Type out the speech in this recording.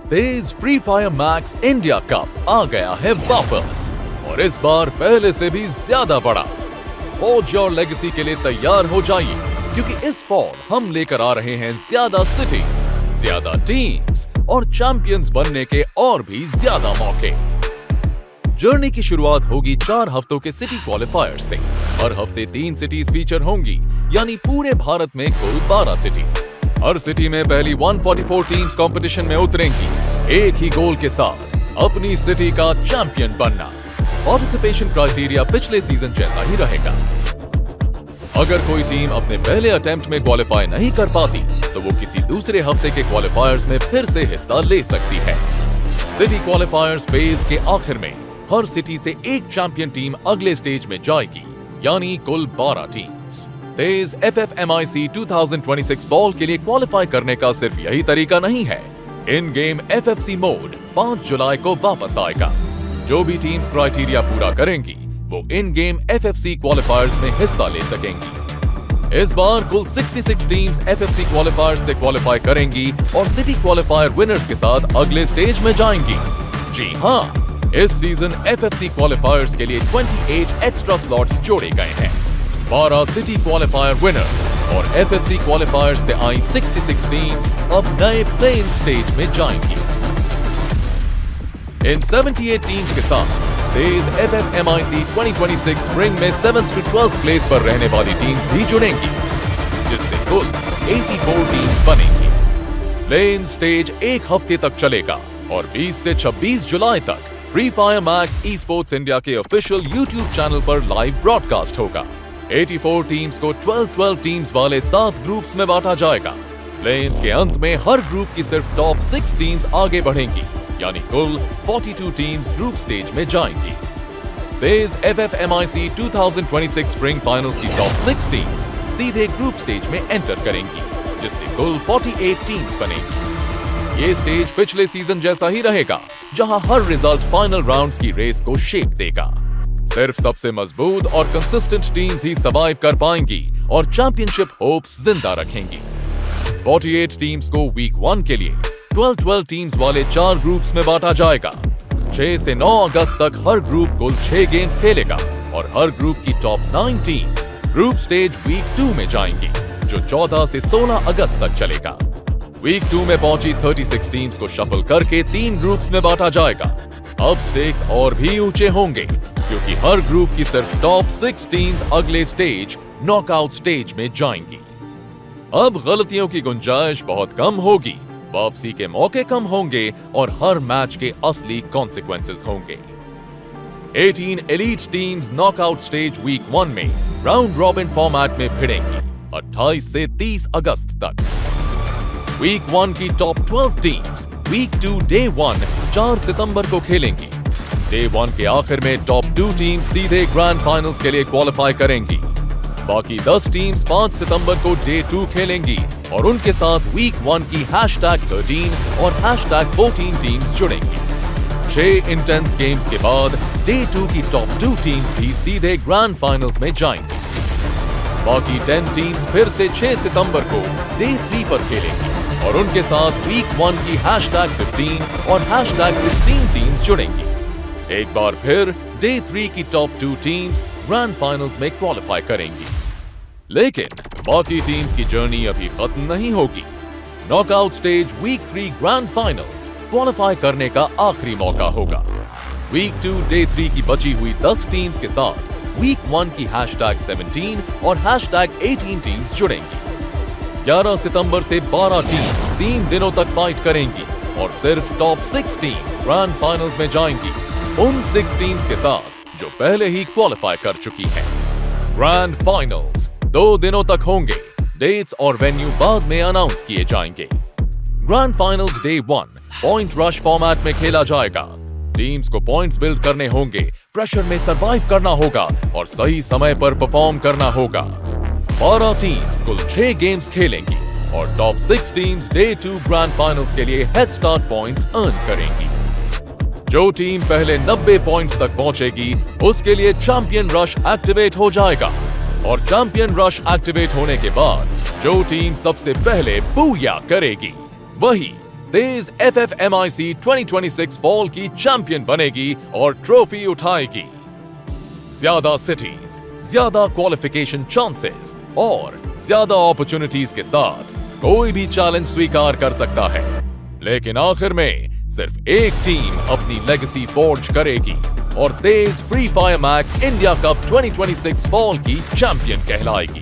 तेज free fire max India cup आ गया है वापस और इस बार पहले से भी ज्यादा बड़ा। फॉर्ज योर लेगेसी के लिए तैयार हो जाइए क्योंकि इस फॉल हम लेकर आ रहे हैं ज्यादा सिटीज, ज्यादा टीम्स और चैंपियंस बनने के और भी ज्यादा मौके। जर्नी की शुरुआत होगी 4 हफ्तों के सिटी क्वालिफायर से। हर हफ्ते 3 सिटीज फीचर होंगी, यानी पूरे भारत में कुल 12 सिटीज। हर सिटी में पहली 144 टीम्स कंपटीशन में उतरेंगी, एक ही गोल के साथ अपनी सिटी का चैंपियन बनना। पार्टिसिपेशन क्राइटेरिया पिछले सीजन जैसा ही रहेगा। अगर कोई टीम अपने पहले अटेम्प्ट में क्वालिफाई नहीं कर पाती तो वो किसी दूसरे हफ्ते के क्वालिफायर्स में फिर से हिस्सा ले सकती है। सिटी क्वालिफायर्स फेज के आखिर में हर सिटी से एक चैंपियन टीम अगले स्टेज में जाएगी, यानी कुल 12 टीम्स। तेज FFMIC 2026 बॉल के लिए क्वालिफाई करने का सिर्फ यही तरीका नहीं है। इन गेम FFC मोड 5 जुलाई को वापस आएगा। जो भी टीम्स क्राइटेरिया पूरा करेंगी वो इन गेम FFC क्वालिफायर्स में हिस्सा ले सकेंगी। इस बार कुल 66 टीम्स FFC क्वालिफायर्स से क्वालिफाई करेंगी और सिटी क्वालिफायर विनर्स के साथ अगले स्टेज में जाएंगी। जी हाँ, इस सीजन FFC क्वालिफायर्स के लिए 28 एक्स्ट्रा स्लॉट्स जोड़े गए हैं। 12 सिटी क्वालिफायर विनर्स और FFC क्वालिफायर्स से आई 66 टीम्स अब नए प्लेइंग स्टेज में जाएंगी। इन 78 टीम्स के साथ तेज FFMIC 2026 स्प्रिंग में 7th to 12th प्लेस पर रहने वाली टीम्स भी जुड़ेंगी, जिससे कुल 84 टीम्स बनेंगी। प्लेइंग स्टेज एक हफ्ते तक चलेगा और 20 से 26 जुलाई तक free fire max e sports India के ऑफिशियल YouTube चैनल पर लाइव ब्रॉडकास्ट होगा। 84 टीम्स को 12-12 टीम्स वाले 7 ग्रुप्स में बांटा जाएगा। प्लेइंग्स के अंत में हर ग्रुप की सिर्फ टॉप 6 टीम्स आगे बढ़ेंगी, यानी कुल 42 टीम्स ग्रुप स्टेज में जाएंगी। तेज FFMIC 2026 स्प्रिंग फाइनल्स की टॉप 6 टीम्स सीधे ग्रुप स्टेज में एंटर करेंगी, जिससे कुल 48 टीम्स बनेंगी। ये स्टेज पिछले सीजन जैसा ही रहेगा, जहां हर रिजल्ट फाइनल राउंड्स की रेस को शेप देगा। सिर्फ सबसे मजबूत और कंसिस्टेंट टीम्स ही सर्वाइव कर पाएंगी और चैंपियनशिप होप्स जिंदा रखेंगी। 48 टीम्स को वीक 1 के लिए 12-12 टीम्स वाले 4 ग्रुप्स में बांटा जाएगा। 6 से 9 अगस्त तक हर ग्रुप कुल 6 गेम्स खेलेगा और हर ग्रुप की top 9 teams group stage week 2 में जाएंगी, जो 14 से 16 अगस्त तक चलेगा। वीक 2 में पहुंची 36 टीम्स को शफल करके 3 ग्रुप्स में बांटा जाएगा। अब स्टेक्स और भी ऊंचे होंगे क्योंकि हर ग्रुप की सिर्फ टॉप 6 टीम्स अगले स्टेज नॉकआउट स्टेज में जाएंगी। अब गलतियों की गुंजाइश बहुत कम होगी, वापसी के मौके कम होंगे और हर मैच के असली कॉन्सिक्वेंसेस होंगे। 18 elite teams knockout stage week 1 में राउंड रॉबिन फॉर्मेट में भिड़ेंगी 28 से 30 अगस्त तक। वीक 1 की टॉप 12 टीम्स वीक 2 डे 1 4 सितंबर को खेलेंगी। डे 1 के आखिर में टॉप 2 टीम्स सीधे ग्रैंड फाइनल्स के लिए क्वालिफाई करेंगी। बाकी 10 टीम्स 5 सितंबर को डे 2 खेलेंगी और उनके साथ वीक 1 की #13 और #14 टीम्स जुड़ेंगी। 6 इंटेंस गेम्स के बाद डे 2 की टॉप 2 टीम्स भी सीधे ग्रैंड फाइनल्स में जाएंगी। बाकी 10 टीम्स फिर से 6 सितंबर को डे 3 पर खेलेंगी और उनके साथ वीक 1 की #15 और #16 टीम्स जुड़ेंगी। एक बार फिर डे 3 की टॉप 2 टीम्स ग्रैंड फाइनल्स में क्वालिफाई करेंगी। लेकिन बाकी टीम्स की जर्नी अभी खत्म नहीं होगी। Knockout stage week 3 grand finals qualify करने का आखिरी मौका होगा। वीक 2 डे 3 की बची हुई 10 टीम्स के साथ वीक 1 की #17 और #18 टीम्स जुड़ेंगी। 11 सितंबर से 12 टीम्स 3 दिनों तक फाइट करेंगी और सिर्फ टॉप 6 टीम्स ग्रैंड फाइनल्स में जाएंगी, उन 6 टीम्स के साथ जो पहले ही क्वालिफाई कर चुकी हैं। ग्रैंड फाइनल्स 2 दिनों तक होंगे। डेट्स और वेन्यू बाद में अनाउंस किए जाएंगे। Grand finals day 1 point rush format में खेला जाएगा। टीम्स को पॉइंट्स बिल्ड करने होंगे, प्रेशर में सरवाइव करना होगा और सही समय पर परफॉर्म करना होगा। 12 टीम्स कुल 6 गेम्स खेलेंगी और top 6 teams day 2 grand finals के लिए हेड स्टार्ट पॉइंट्स अर्न करेंगी। जो टीम पहले 90 पॉइंट्स तक पहुंचेगी उसके लिए चैंपियन रश एक्टिवेट हो जाएगा और चैंपियन रश एक्टिवेट होने के बाद जो टीम सबसे पहले बूया करेगी वही तेज FFMIC 2026 फॉल की चैंपियन बनेगी और ट्रॉफी उठाएगी। ज्यादा सिटीज, ज्यादा क्वालिफिकेशन चांसेस और ज्यादा अपॉर्चुनिटीज के साथ कोई भी चैलेंज स्वीकार कर सकता है, लेकिन आखिर में सिर्फ एक टीम अपनी लेगेसी फॉर्ज करेगी और तेज free fire max India cup 2026 fall की चैंपियन कहलाएगी।